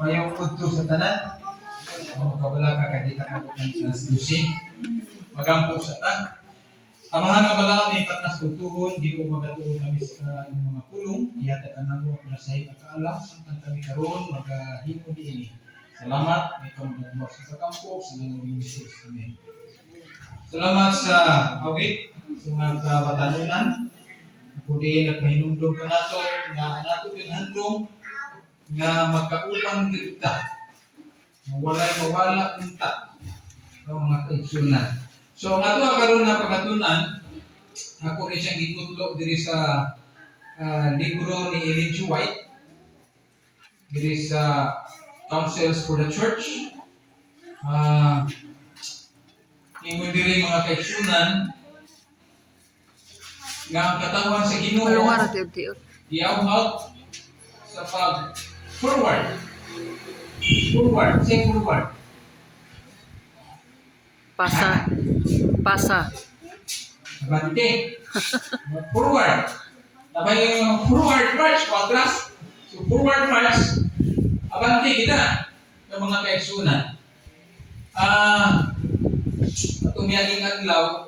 Mayong udto sa tanan. Kabala ka kay kita ka sa susi. Magampo sa tan. Amahan nga bala ni patnas tutuhon, di ko magatuon kami sa mga pulong, iyata ka namo na sa ikaalam, samtang kami karon magahimo diini. Salamat, may kamagmok sa kampo, sa mga ministers kami. Salamat sa awit, sa mga kabatanunan. Ako din nagpahinumdum ka nato, nga nato pinhandong, nga magkaupang kita. Walay mawala kita ng mga kaigsunan. So, nga ito karon na pagkatunan, ako rin siyang gitutlo diri sa libro ni Ellen G. White, diri sa Counsels for the Church. Ingon diri mga kaigsunan, nga ang katawan sa Ginoo iawhag sa pag-forward. Say forward. Pasa. Abante. Forward. Labay yung forward march, patras. So forward march. Abante kita ng mga kaigsunan. Atong miyaging adlaw,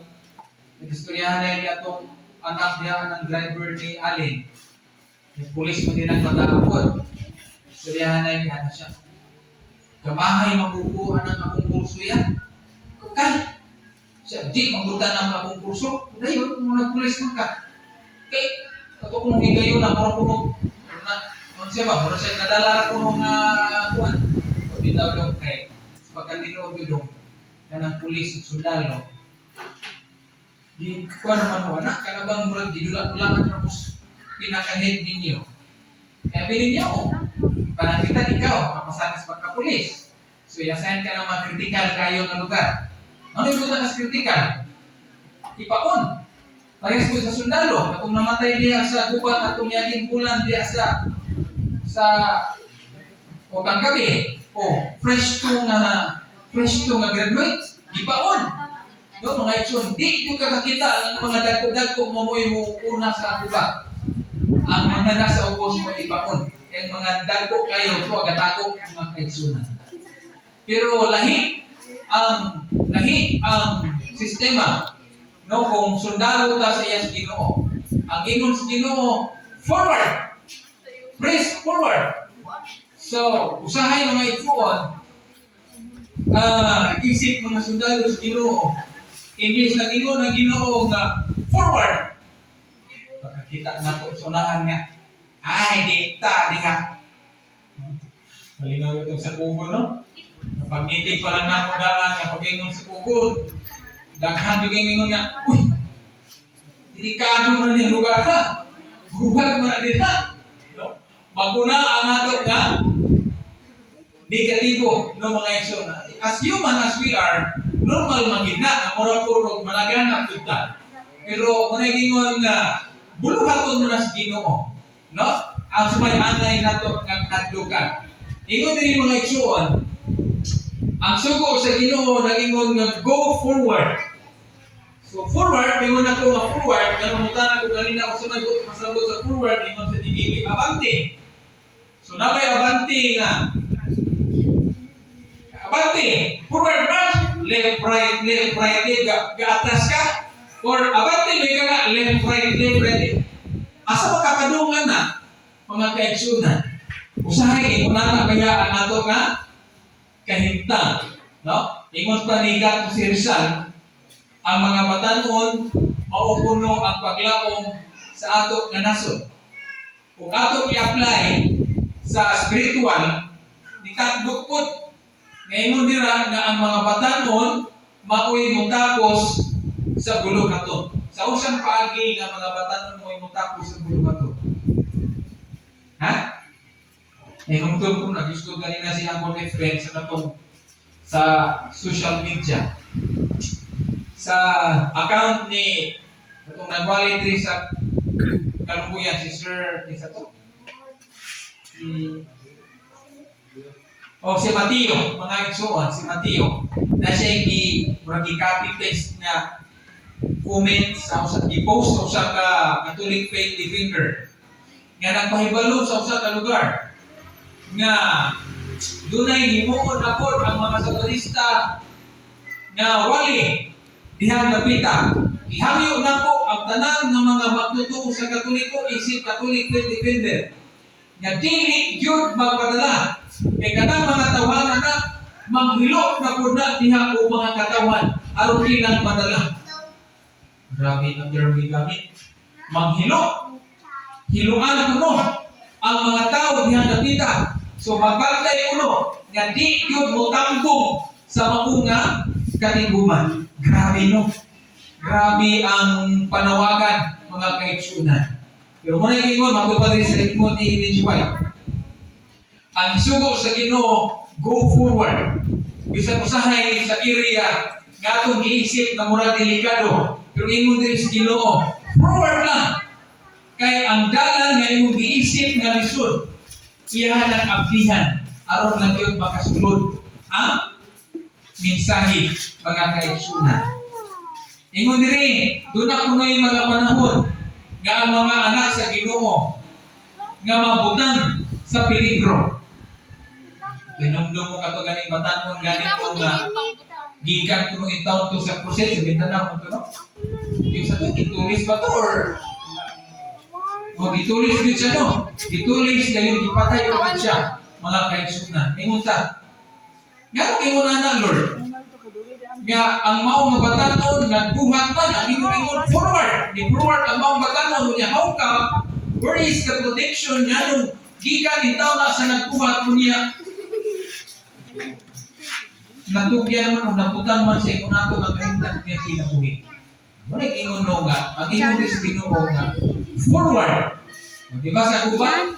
nag-istoryahan na niya itong anak niya ng driver ni Allen. Yung pulis mo din ang pag-aapod. Istoryahan na niya siya. Kamahay mabubuhan ng akong kurso yan. Kay, siya, di, mabutan ng akong kurso. Dahil, kung nagpulis mo ka. Kay, ako kung higayon na, parang kung siya ba, parang siya nadala ko nung kuwan. O bitaw daw kay, pagkandinood yun daw, na ng pulis at sundalo. Di kuwan naman mo, anak, kanabang murag, didulak-dulakan tapos pinaka-head ninyo. Kaya bilin niya, panangitan ikaw, kapasanas pagka-pulis. So, i-assign ka ng mga critical kayo na lugar. Ano yung buta kas critical? Ipaon. Parehas ko sa sundalo, na kung namatay niya sa gubat at tumiyagin bulan niya sa utang gabi, fresh to nga graduate, ipaon. Yung mga itsyon, di ko kakakita ang mga dagko-dagko mamoy mo una sa gubat. Ang mga nasa ubos mo ipaon. Yung mga dagko kayo, ito agatako ang mga kaitsunan. Pero lahi ang sistema, no, kung sundalo ta sa iyas Ginoo. Ang ingon sa Ginoo, forward. Press forward. So, usahay mga ituon, isip mga sundalo sa Ginoo. Imbis na ingon ang Ginoo nga forward. Pagkakita na po sunahan nga, ay, di ka. Malinaw ito sa kubo, no? Pag-itig pa lang na ako daan, pag-ingon sa kubo, daghan yung ingon nga, uy, delikado mo na yung lugar ha. Buwag mo na din ha. No? Maguna ang ato nga, negatibo ng mga isyon. As human as we are, normal magina, na mura-purog, malaganap kita. Pero kung nag-ingon nga, buluhaton mo na sa Ginoo. No? Ang sumayanay na ito ng kadlukan. Ingon din mga isyon, ang sugo sa Ginoo nag-ingon nga go forward. So forward, ingon ako nga forward, nga mamutan ako ganina ako sumagot sa forward, ingon sa DBB, abante. So nabay abante nga. Abante, forward march, left, right, ga-atras ka. Or abante, may ka nga, left, right. Asa makakadungan na, mga kaigsunan. Usahay, ingon na kaya ang ato nga, kahintang, no? Ingon pa ni Gato si Rizal, ang mga batanon maupuno ang paglaom sa ato nga nasod. Kung ato i-apply sa spiritual, nikadukot, ngayon nila nga ang mga batanon maoy mutapos sa bulog ato. Sa usang paagi nga mga batanon mo'y mutapos sa bulog ato. Ha? Kung nag-gusto ganina si Amon and Friends sa social media. Sa account ni itong nag-voluntary sa Kalumbuyan, si Sir, isa to. Si Mateo, mga igsuon, si Mateo, na siya i-copy paste na comment sa i-post sa usa ka Catholic Faith Defender nga nagpahibalo sa usa ka lugar nga dunay himuon ako ang mga satanista nga wali dihang napita. Ihangyo nako ang tanan ng mga magtutuo sa Katoliko isip Catholic Defender nga dili gyud magpadala kay kanang mga tawanan na manghilo na pud na diha o mga katawan aron ilang padala. Grabe ang term gamit. Manghilo. Hiluan kuno ang mga tao diha napita. So magbantay kuno nga di gyud mo tambong sa maunga katiguman. Grabe no. Grabe ang panawagan mga kaigsunan. Pero muna yung ingon, magpapalari sa ikmon ni Ellen G. White. Ang isugo sa Ginoo, go forward. Bisan usahay sa area nga itong giisip na mura delikado. Pero ingon din sa Ginoo, forward lang. Kay ang dalan nga imong giisip nga lisod, iyahan ang abdihan aron lang yun makasulod ang mensahe mga kaigsunan. Ingon diri, doon na kunoy mga panahon nga ang mga anak sa Ginoo nga mabutang sa peligro. Tinumdum mo kato ganing batanon ganito nga gikan kuno itaw to sa krusade sa Mindanao to no. Yung sa to gitulis ba to or gitulis din siya no. Gitulis dahil gipatay ko siya mga kaigsunan. Ingon ta. Nga ingon na Lord. Nga ang maong mabatanon nagbuhat man ang ingon forward. Di forward ang maong batanon niya how come where is the protection niya nung gikan itaw na sa nagbuhat niya. Natugyan naman o naputang man sa ikon ato nga kahintan niya kinabuhi. Muna ingon no nga, ang ingon is Ginoo nga forward. Diba sa kuban?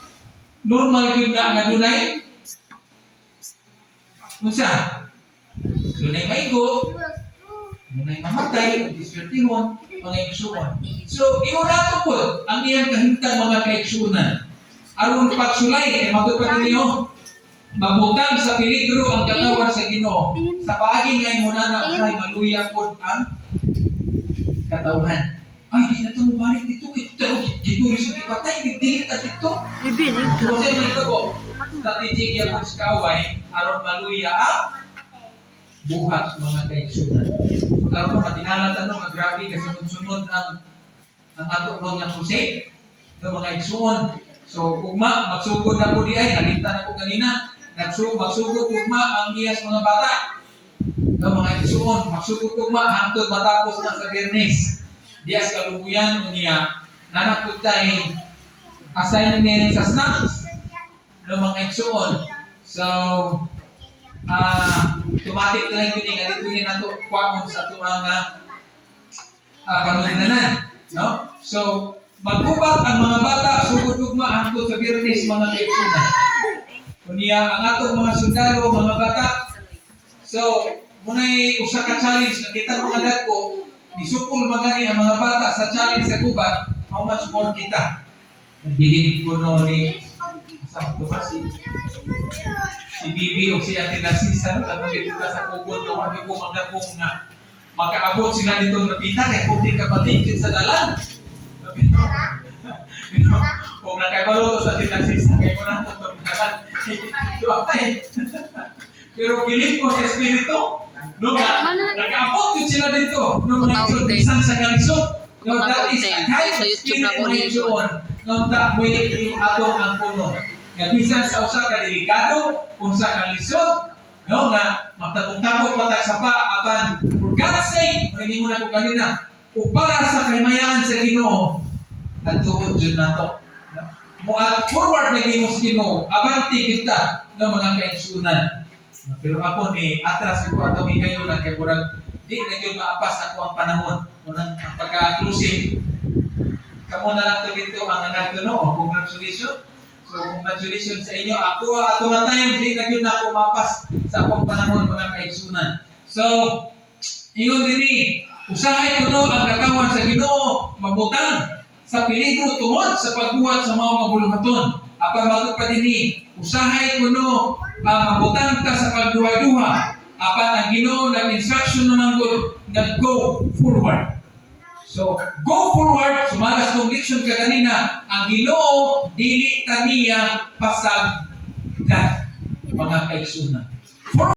Normal yun na nga dunay. Unsa? Dunay maigo, dunay mamatay, dispertihon, mga igsuon. So, ingon nato po, ang iyang kahintang mga kaigsunan. Aron pagsulay, kay magpapag niyo, mabutang sa peligro ang katawan sa Ginoo. Sa paagi ngay muna na ay maluya po ang katawan. Ay, di na ito mabalik dito. Dito rin sa ipatay, dito na dito. Kasi dito po, strategic yan po sa kaway, aron maluya ang buhat mga kaigsunan. Karon po, matinala tanong, grabe kasi sunod ang ato mga crusade ng mga igsuon. So, ugma, magsugod na po di ay, nalinta na po kanina, magsugod ugma ang iyas mga bata ng mga igsuon. Magsugod ugma, hangtod matapos na sa Bernes. Diyas kalubuyan niya, nanakot tayo assignment sa snacks ng mga igsuon. So, automatic na lang yun nga dito yun nato kwamon sa ito ang panundanan. No? So, magkubat ang mga bata, sugod ugma hangtod sa Bernes mga kaigsunan. Kunya ang atong mga sundalo, mga bata. So, muna'y usa ka challenge na kita mga dako, isukol magani ang mga bata sa challenge sa gubat, how much more kita? Nagdidinig ko no ni si Bibi o si Ate Narcisa, tapos dito ka sa kubon no, kami po magdakong na makaabot sila dito napita, kaya puti kapatid sa dalan. Kung nakaibaluto sa Ate Narcisa, kaya mo na ito magdalan. Pero pilit ko sa Espiritu, no, nag-abot yun sila dito, no, mga isang sa kalisod. No, that is a kind of spirit mo yun, no, that way yung atong ang puno. Nga bisan sa usa ka delikado, kung sa kalisod, no, nga magtatong-tapot patag sa pa, apan, for God's sake, hindi mo na ko kanina, o para sa kahimayaan sa Ginoo, nagtuod dyan na to. Mo at forward na Ginoo sa Ginoo, abanti kita ng mga kaigsunan. Pero ako ni atras ko ato mi kayo lang kay murag di na gyud maapas ako ang panahon unang pagka-closing. Kamo na lang to dito ang nagtuno, congratulations. So congratulations sa inyo. Ako ato na time di na gyud ako maapas sa akong panahon mga kaigsunan. So ingon dinhi, usahay kuno ang katawan sa Ginoo mabutang sa peligro tungod sa pagbuhat sa mga mabuluhaton. Apan matod pa dinhi, usahay kuno mabutang ka sa pagduha-duha. Apan ang Ginoo nag-instruction naman ko na go forward. So, go forward, sumalas kong leksyon ka kanina, ang Ginoo dili taniya pasagdan. mga kaigsunan.